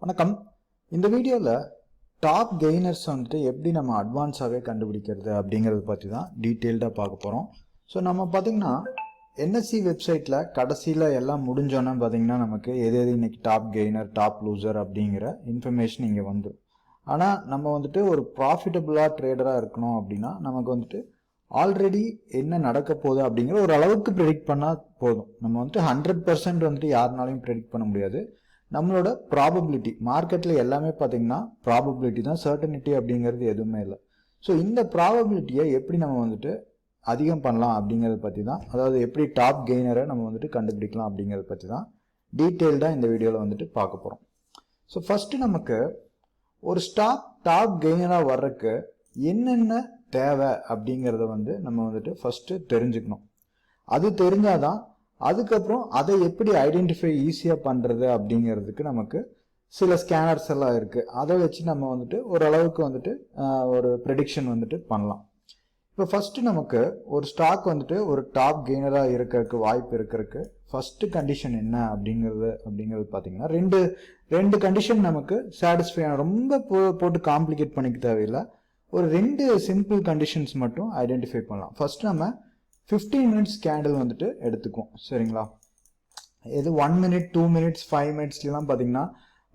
வணக்கம். இந்த வீடியோவில் டாப் கெய்னர்ஸ் வந்துட்டு எப்படி நம்ம அட்வான்ஸாகவே கண்டுபிடிக்கிறது அப்படிங்கிறத பற்றி தான் டீட்டெயில்டாக பார்க்க போகிறோம். ஸோ நம்ம பார்த்திங்கன்னா என்எஸ்சி வெப்சைட்டில் கடைசியில் எல்லாம் முடிஞ்சோன்னா பார்த்திங்கன்னா நமக்கு எது இன்னைக்கு டாப் கெய்னர் டாப் லூசர் அப்படிங்கிற இன்ஃபர்மேஷன் இங்கே வந்துடும். ஆனால் நம்ம வந்துட்டு ஒரு ப்ராஃபிட்டபுளாக ட்ரேடராக இருக்கணும் அப்படின்னா நமக்கு வந்துட்டு ஆல்ரெடி என்ன நடக்க போகுது அப்படிங்கிற ஒரு அளவுக்கு ப்ரெடிக்ட் பண்ணால் போதும். நம்ம வந்துட்டு 100% வந்துட்டு யாருனாலையும் ப்ரெடிக்ட் பண்ண முடியாது. நம்மளோட ப்ராபபிலிட்டி மார்க்கெட்டில் எல்லாமே பார்த்தீங்கன்னா ப்ராபபிலிட்டி தான், சர்டனிட்டி அப்படிங்கிறது எதுவுமே இல்லை. ஸோ இந்த ப்ராபபிலிட்டியை எப்படி நம்ம வந்துட்டு அதிகம் பண்ணலாம் அப்படிங்கிறத பற்றி தான், அதாவது எப்படி டாப் கெய்னரை நம்ம வந்துட்டு கண்டுபிடிக்கலாம் அப்படிங்கிறத பற்றி தான் டீட்டெயில்டாக இந்த வீடியோவில் வந்துட்டு பார்க்க போகிறோம். ஸோ ஃபஸ்ட்டு நமக்கு ஒரு ஸ்டாக் டாப் கெய்னராக வர்றதுக்கு என்னென்ன தேவை அப்படிங்கிறத நம்ம வந்துட்டு ஃபஸ்ட்டு தெரிஞ்சுக்கணும். அது தெரிஞ்சாதான் அதுக்கப்புறம் அதை எப்படி ஐடென்டிஃபை ஈஸியாக பண்ணுறது அப்படிங்கிறதுக்கு நமக்கு சில ஸ்கேனர்ஸ் எல்லாம் இருக்குது. அதை வச்சு நம்ம வந்துட்டு ஓரளவுக்கு வந்துட்டு ஒரு ப்ரெடிக்ஷன் வந்துட்டு பண்ணலாம். இப்போ ஃபஸ்ட்டு நமக்கு ஒரு ஸ்டாக் வந்துட்டு ஒரு டாப் கெய்னராக இருக்கிறதுக்கு வாய்ப்பு இருக்கிறதுக்கு ஃபஸ்ட்டு கண்டிஷன் என்ன அப்படிங்கிறது பார்த்தீங்கன்னா ரெண்டு கண்டிஷன் நமக்கு சாட்டிஸ்ஃபை ஆன, ரொம்ப போட்டு காம்ப்ளிகேட் பண்ணிக்க தேவையில்லை. ஒரு 2 சிம்பிள் கண்டிஷன்ஸ் மட்டும் ஐடென்டிஃபை பண்ணலாம். ஃபர்ஸ்ட் நம்ம 15 மினிட்ஸ் கேண்டில் வந்துட்டு எடுத்துக்குவோம், சரிங்களா? இது 1 மினிட் 2 மினிட்ஸ் 5 மினிட்ஸ்லாம் பார்த்தீங்கன்னா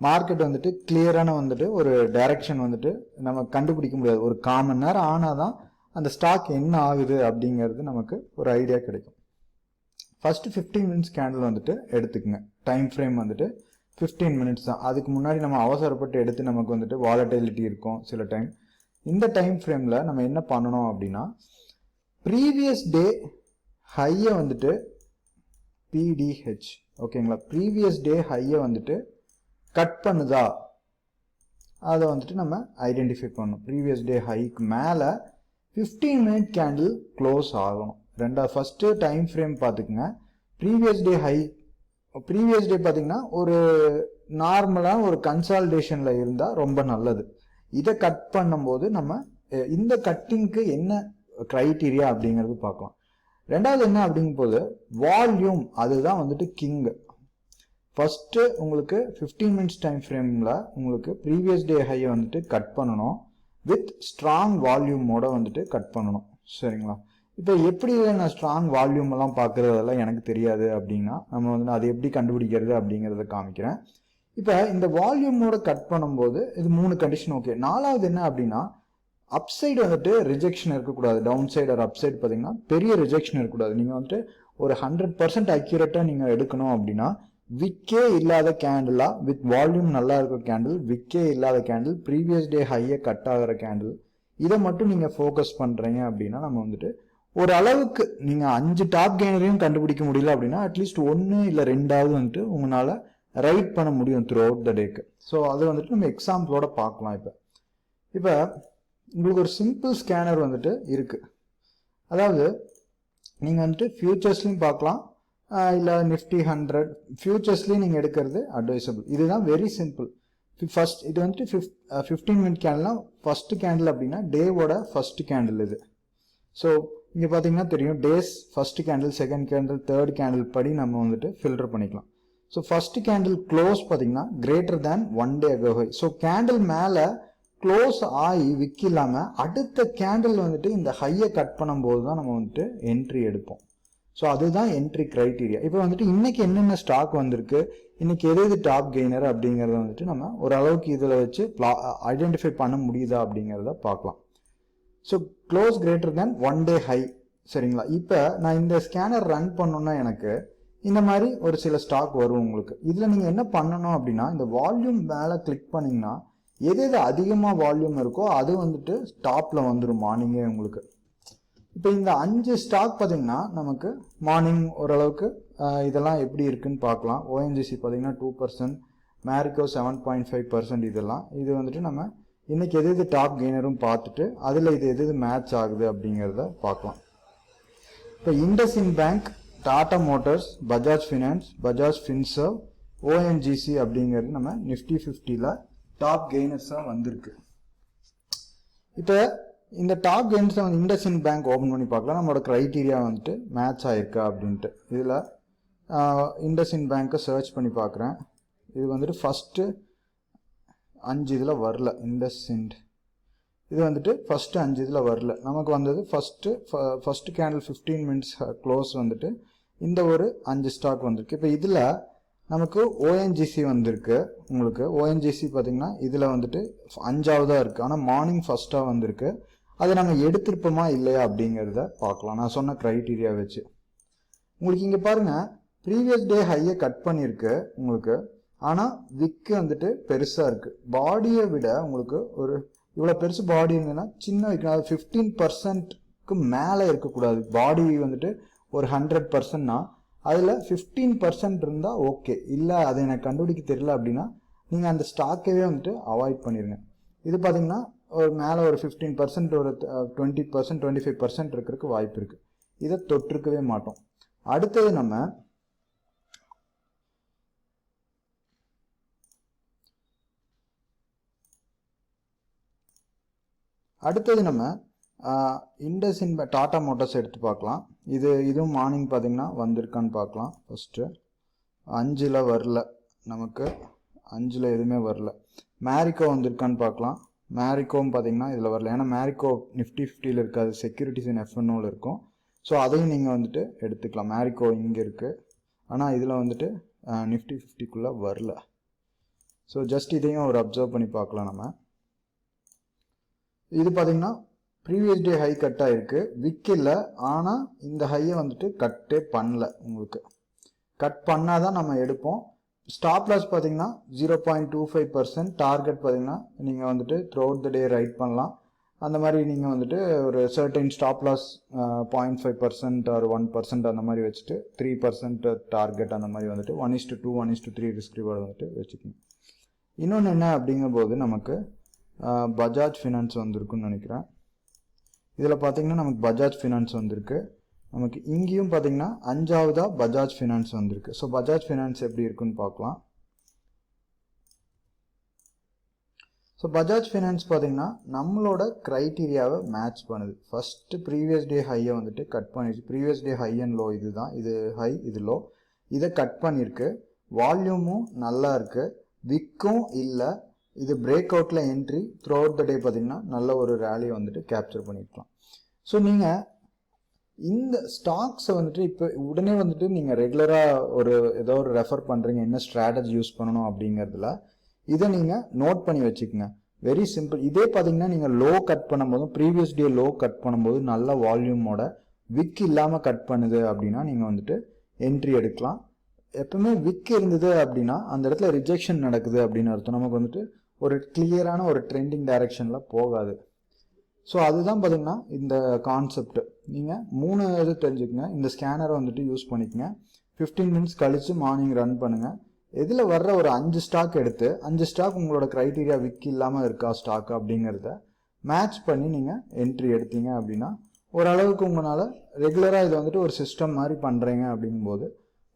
மார்க்கெட் வந்துட்டு கிளியரான வந்துட்டு ஒரு டைரக்ஷன் வந்துட்டு நம்ம கண்டுபிடிக்க முடியாது. ஒரு 1/4 மணி நேரம் ஆனால் தான் அந்த ஸ்டாக் என்ன ஆகுது அப்படிங்கிறது நமக்கு ஒரு ஐடியா கிடைக்கும். ஃபர்ஸ்ட் 15 மினிட்ஸ் கேண்டில் வந்துட்டு எடுத்துக்குங்க. டைம் ஃப்ரேம் வந்துட்டு 15 மினிட்ஸ் தான். அதுக்கு முன்னாடி நம்ம அவசரப்பட்டு எடுத்து நமக்கு வந்துட்டு வாலட்டிலிட்டி இருக்கும் சில டைம். இந்த டைம் ஃப்ரேமில் நம்ம என்ன பண்ணணும் அப்படின்னா, ப்ரீவியஸ் டே ஹையை வந்துட்டு பிடிஹெச், ஓகேங்களா, ப்ரீவியஸ் டே ஹையை வந்துட்டு கட் பண்ணுதா அதை வந்துட்டு நம்ம ஐடென்டிஃபை பண்ணணும். ப்ரீவியஸ் டே ஹைக்கு மேலே 15 மினிட் கேண்டில் க்ளோஸ் ஆகணும். ஃபர்ஸ்ட் டைம் ஃப்ரேம் பார்த்துக்குங்க. Previous day high, previous day பார்த்தீங்கன்னா ஒரு நார்மலான ஒரு கன்சால்டேஷனில் இருந்தால் ரொம்ப நல்லது. இதை கட் பண்ணும்போது நம்ம இந்த கட்டிங்க்கு என்ன கிரைட்டீரியா அப்படிங்கிறது பார்க்கலாம். ரெண்டாவது என்ன அப்படிங்கும் போது வால்யூம், அதுதான் வந்துட்டு கிங். ஃபர்ஸ்ட் உங்களுக்கு 15 மினிட்ஸ் டைம் ஃப்ரேம்ல உங்களுக்கு ப்ரீவியஸ் டே ஹையை வந்துட்டு கட் பண்ணணும், வித் ஸ்ட்ராங் வால்யூமோட வந்துட்டு கட் பண்ணணும், சரிங்களா? இப்போ எப்படி நான் ஸ்ட்ராங் வால்யூம் எல்லாம் பார்க்கறதெல்லாம் எனக்கு தெரியாது அப்படின்னா நம்ம வந்து அதை எப்படி கண்டுபிடிக்கிறது அப்படிங்கிறத காமிக்கிறேன். இப்போ இந்த வால்யூமோட கட் பண்ணும்போது இது 3 கண்டிஷன் ஓகே. 4வது என்ன அப்படின்னா, அப்சைடு வந்துட்டு ரிஜெக்ஷன் இருக்கக்கூடாது. டவுன் சைடு ஒரு அப்சைடு பார்த்தீங்கன்னா பெரிய ரிஜெக்ஷன் இருக்கக்கூடாது. நீங்கள் வந்துட்டு ஒரு 100% அக்யூரேட்டாக நீங்கள் எடுக்கணும் அப்படின்னா விக்கே இல்லாத கேண்டிலா, வித் வால்யூம் நல்லா இருக்க கேண்டில், விக்கே இல்லாத கேண்டில், ப்ரீவியஸ் டே ஹையை கட் ஆகிற கேண்டில், இதை மட்டும் நீங்கள் ஃபோக்கஸ் பண்ணுறீங்க அப்படின்னா நம்ம வந்துட்டு ஒரு அளவுக்கு நீங்கள் 5 டாப் கெய்னரையும் கண்டுபிடிக்க முடியல அப்படின்னா அட்லீஸ்ட் 1 இல்லை 2ஆவது வந்துட்டு உங்களால் ரைட் பண்ண முடியும் த்ரூ அவுட் த டேக்கு. ஸோ அது வந்துட்டு நம்ம எக்ஸாம்பிளோட பார்க்கலாம். இப்போ உங்களுக்கு ஒரு சிம்பிள் ஸ்கேனர் வந்துட்டு இருக்கு. அதாவது நீங்கள் வந்துட்டு ஃபியூச்சர்ஸ்லையும் பார்க்கலாம், இல்லை நிஃப்டி 100 ஃபியூச்சர்ஸ்லையும் நீங்கள் எடுக்கிறது அட்வைசபிள். இதுதான் வெரி சிம்பிள். ஃபர்ஸ்ட் இது வந்துட்டு 15 மினிட் கேண்டில்னா ஃபர்ஸ்ட் கேண்டில் அப்படின்னா டேவோட ஃபர்ஸ்ட் கேண்டில் இது. ஸோ இங்கே பார்த்தீங்கன்னா தெரியும் days, first candle, second candle, third candle படி நம்ம வந்துட்டு ஃபில்டர் பண்ணிக்கலாம். ஸோ ஃபர்ஸ்ட் கேண்டில் க்ளோஸ் பார்த்தீங்கன்னா கிரேட்டர் தேன் 1 டே அகோ ஹை. ஸோ கேண்டில் மேலே க்ளோஸ் ஆகி விற்கலாம அடுத்த கேண்டில் வந்துட்டு இந்த ஹையை கட் பண்ணும்போது தான் நம்ம வந்துட்டு என்ட்ரி எடுப்போம். ஸோ அதுதான் என்ட்ரி கிரைட்டீரியா. இப்போ வந்துட்டு இன்னைக்கு என்னென்ன ஸ்டாக் வந்திருக்கு, இன்னைக்கு எது டாப் கெய்னர் அப்படிங்கிறத வந்துட்டு நம்ம ஓரளவுக்கு இதில் வச்சு ஐடென்டிஃபை பண்ண முடியுதா அப்படிங்கிறத பார்க்கலாம். ஸோ க்ளோஸ் கிரேட்டர் தேன் 1 டே ஹை, சரிங்களா? இப்போ நான் இந்த ஸ்கேனர் ரன் பண்ணோன்னா எனக்கு இந்த மாதிரி ஒரு சில ஸ்டாக் வரும் உங்களுக்கு. இதில் நீங்கள் என்ன பண்ணணும் அப்படின்னா, இந்த வால்யூம் மேலே கிளிக் பண்ணிங்கன்னா எது அதிகமாக வால்யூம் இருக்கோ அது வந்துட்டு டாப்பில் வந்துடும் மார்னிங்கே உங்களுக்கு. இப்போ இந்த 5 ஸ்டாக் பார்த்தீங்கன்னா நமக்கு மார்னிங் ஓரளவுக்கு இதெல்லாம் எப்படி இருக்குன்னு பார்க்கலாம். ஓஎன்ஜிசி பார்த்தீங்கன்னா 2%, மேரிகோ 7.5%. இது வந்துட்டு நம்ம இன்னைக்கு எது டாப் கெய்னரும் பார்த்துட்டு அதில் இது எது மேட்ச் ஆகுது அப்படிங்கிறத பார்க்கலாம். இப்போ IndusInd bank, Tata Motors, Bajaj finance, Bajaj Finserv, ONGC அப்படிங்கிறது நம்ம நிஃப்டி 50ல் டாப் கெய்னர்ஸாக வந்திருக்கு. இப்போ இந்த டாப் கெய்னர்ஸை வந்து இண்டஸ்இன் பேங்க் ஓப்பன் பண்ணி பார்க்கலாம். நம்மளோட க்ரைட்டீரியா வந்துட்டு மேட்ச் ஆயிருக்கா அப்படின்ட்டு. இதில் இண்டஸ்இன் பேங்க்கை சர்ச் பண்ணி பார்க்குறேன். இது வந்துட்டு ஃபஸ்ட்டு 5 இதில் வரல. இண்டஸ்இண்ட் இது வந்துட்டு ஃபஸ்ட்டு 5 இதில் வரல. நமக்கு வந்தது ஃபஸ்ட்டு கேண்டில் 15 மினிட்ஸ் க்ளோஸ் வந்துட்டு இந்த ஒரு 5 ஸ்டாக் வந்திருக்கு. இப்போ இதில் நமக்கு ஓஎன்ஜிசி வந்திருக்கு. உங்களுக்கு ஓஎன்ஜிசி பார்த்தீங்கன்னா இதில் வந்துட்டு 5ஆவதாக இருக்குது. ஆனால் மார்னிங் ஃபஸ்ட்டாக வந்திருக்கு. அதை நம்ம எடுத்திருப்போமா இல்லையா அப்படிங்கிறத பார்க்கலாம். நான் சொன்ன க்ரைட்டீரியா வச்சு உங்களுக்கு இங்கே பாருங்கள், ப்ரீவியஸ் டே ஹையை கட் பண்ணியிருக்கு உங்களுக்கு. ஆனால் விக்கு வந்துட்டு பெருசாக இருக்குது. பாடியை விட உங்களுக்கு ஒரு இவ்வளோ பெருசு பாடி இருந்ததுன்னா சின்ன வைக்கணும். அது 15%க்கு மேலே இருக்கக்கூடாது. பாடி வந்துட்டு ஒரு 100%னா அதில் 15% இருந்தால் ஓகே. இல்லை அது எனக்கு கண்டுபிடிக்க தெரியல அப்படின்னா நீங்கள் அந்த ஸ்டாக்கவே வந்துட்டு அவாய்ட் பண்ணிடுங்க. இது பார்த்தீங்கன்னா ஒரு மேலே ஒரு 15%, ஒரு 20%, 25% இருக்கிறதுக்கு வாய்ப்பு இருக்குது. இதை தொட்டிருக்கவே மாட்டோம். அடுத்தது நம்ம இண்டஸ்இண்ட் டாடா மோட்டார்ஸ் எடுத்து பார்க்கலாம். இதுவும் மார்னிங் பார்த்தீங்கன்னா வந்திருக்கான்னு பார்க்கலாம். ஃபஸ்ட்டு 5ல் வரல, நமக்கு 5ல் எதுவுமே வரல. மேரிக்கோ வந்திருக்கான்னு பார்க்கலாம். மேரிக்கோவும் பார்த்தீங்கன்னா இதில் வரல. ஏன்னா மேரிக்கோ நிஃப்டி 50ல் இருக்காது, செக்யூரிட்டிஸ் இன் எஃப்என்ஓவில் இருக்கும். ஸோ அதையும் நீங்கள் வந்துட்டு எடுத்துக்கலாம். மேரிக்கோ இங்கே இருக்குது, ஆனால் இதில் வந்துட்டு நிஃப்டி 50க்குள்ளே வரல. ஸோ ஜஸ்ட் இதையும் ஒரு அப்சர்வ் பண்ணி பார்க்கலாம். நம்ம இது பார்த்தீங்கன்னா ப்ரீவியஸ் டே ஹை கட் ஆகிருக்கு, விக்கில். ஆனால் இந்த ஹையை வந்துட்டு கட்டே பண்ணல. உங்களுக்கு கட் பண்ணால் தான் நம்ம எடுப்போம். ஸ்டாப் லாஸ் பார்த்தீங்கன்னா 0.25%. டார்கெட் பார்த்தீங்கன்னா நீங்கள் வந்துட்டு through out the day right பண்ணலாம். அந்த மாதிரி நீங்கள் வந்துட்டு ஒரு சர்டைன் ஸ்டாப் லாஸ் 0.5% ஆர் 1% அந்த மாதிரி வச்சுட்டு 3% டார்கெட் அந்த மாதிரி வந்துட்டு 1:2 1:3 ரிஸ்க் ரிவார்டு வந்துட்டு வச்சுக்கோங்க. இன்னொன்று என்ன அப்படிங்கும்போது நமக்கு பஜாஜ் ஃபினான்ஸ் வந்திருக்குன்னு நினைக்கிறேன். இதில் பார்த்தீங்கன்னா நமக்கு பஜாஜ் ஃபினான்ஸ் வந்திருக்கு. நமக்கு இங்கேயும் பார்த்தீங்கன்னா 5ஆவதாக பஜாஜ் ஃபினான்ஸ் வந்திருக்கு. ஸோ பஜாஜ் ஃபினான்ஸ் எப்படி இருக்குன்னு பார்க்கலாம். ஸோ பஜாஜ் ஃபினான்ஸ் பார்த்தீங்கன்னா நம்மளோட க்ரைட்டீரியாவை மேட்ச் பண்ணுது. ஃபஸ்ட்டு ப்ரீவியஸ் டே ஹையை வந்துட்டு கட் பண்ணிடுச்சு. Previous day high and low இதுதான், இது ஹை இது லோ, இதை கட் பண்ணியிருக்கு. வால்யூமும் நல்லா இருக்குது, விக்கும் இல்லை. இது பிரேக் அவுட்டில் entry throughout the day பார்த்தீங்கன்னா நல்ல ஒரு ரேலியை வந்துட்டு கேப்சர் பண்ணியிருக்கலாம். ஸோ நீங்கள் இந்த ஸ்டாக்ஸை வந்துட்டு இப்போ உடனே வந்துட்டு நீங்கள் ரெகுலராக ஏதோ ஒரு ரெஃபர் பண்ணுறீங்க, என்ன ஸ்ட்ராட்டஜி யூஸ் பண்ணணும் அப்படிங்கிறதுல இதை நீங்கள் நோட் பண்ணி வச்சுக்கோங்க. Very simple. இதே பார்த்தீங்கன்னா நீங்கள் லோ கட் பண்ணும்போதும் ப்ரீவியஸ் டே லோ கட் பண்ணும்போது நல்ல வால்யூமோட விக் இல்லாமல் கட் பண்ணுது அப்படின்னா நீங்கள் வந்துட்டு என்ட்ரி எடுக்கலாம். எப்பவுமே விக் இருந்தது அப்படின்னா அந்த இடத்துல ரிஜெக்ஷன் நடக்குது அப்படின்னு அர்த்தம். நமக்கு வந்துட்டு ஒரு கிளியரான ஒரு ட்ரெண்டிங் டைரக்ஷனில் போகாது. ஸோ அதுதான் பார்த்தீங்கன்னா இந்த கான்செப்ட். நீங்கள் 3 இது தெரிஞ்சுக்கங்க. இந்த ஸ்கேனரை வந்துட்டு யூஸ் பண்ணிக்கங்க. 15 மினிட்ஸ் கழித்து மார்னிங் ரன் பண்ணுங்கள். இதில் வர்ற ஒரு 5 ஸ்டாக் எடுத்து 5 ஸ்டாக் உங்களோட க்ரைட்டீரியா விக் இல்லாமல் இருக்கா ஸ்டாக் அப்படிங்கிறத மேட்ச் பண்ணி நீங்கள் என்ட்ரி எடுத்தீங்க அப்படின்னா ஓரளவுக்கு உங்களால் ரெகுலராக இதை வந்துட்டு ஒரு சிஸ்டம் மாதிரி பண்ணுறீங்க அப்படிங்கும்போது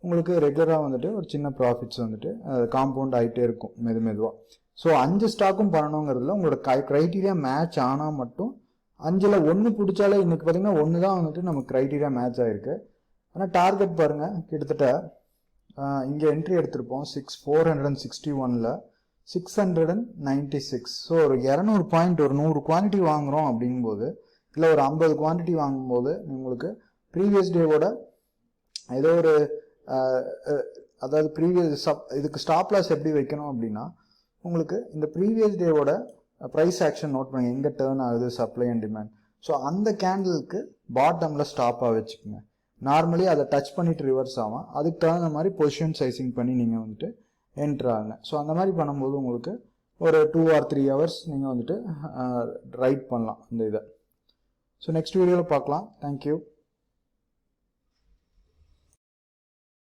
உங்களுக்கு ரெகுலராக வந்துட்டு ஒரு சின்ன ப்ராஃபிட்ஸ் வந்துட்டு காம்பவுண்ட் ஆகிட்டே இருக்கும் மெதுவாக. ஸோ 5 ஸ்டாக்கும் பண்ணணுங்கிறதுல உங்களோட க்ரைட்டீரியா மேட்ச் ஆனால் மட்டும் 5ல் 1 பிடிச்சாலே இன்னைக்கு பார்த்தீங்கன்னா 1 தான் வந்துட்டு நமக்கு க்ரைட்டீரியா மேட்ச் ஆகிருக்கு. ஆனால் டார்கெட் பாருங்கள், கிட்டத்தட்ட இங்கே என்ட்ரி எடுத்திருப்போம் 461ல் 696. ஸோ ஒரு 200 பாயிண்ட், ஒரு 100 குவான்டிட்டி வாங்குகிறோம் அப்படிங்கும்போது, இல்லை ஒரு 50 குவான்டிட்டி வாங்கும்போது உங்களுக்கு ப்ரீவியஸ் டேவோட ஏதோ ஒரு அதாவது இதுக்கு ஸ்டாப் லாஸ் எப்படி வைக்கணும் அப்படின்னா உங்களுக்கு இந்த ப்ரீவியஸ் டேவோட ப்ரைஸ் ஆக்ஷன் நோட் பண்ணுங்க, எங்கே டேர்ன் ஆகுது சப்ளை அண்ட் டிமாண்ட். ஸோ அந்த கேண்டிலுக்கு பாட்டமில் ஸ்டாப்பாக வச்சுக்கோங்க. நார்மலி அதை டச் பண்ணிட்டு ரிவர்ஸ் ஆகும், அதுக்கு தகுந்த மாதிரி பொசிஷன் சைசிங் பண்ணி நீங்கள் வந்துட்டு என்ட்ரு ஆகுங்க. ஸோ அந்த மாதிரி பண்ணும்போது உங்களுக்கு ஒரு 2 or 3 hours நீங்கள் வந்துட்டு ரைட் பண்ணலாம் இந்த இதை. ஸோ நெக்ஸ்ட் வீடியோவில் பார்க்கலாம். தேங்க்யூ.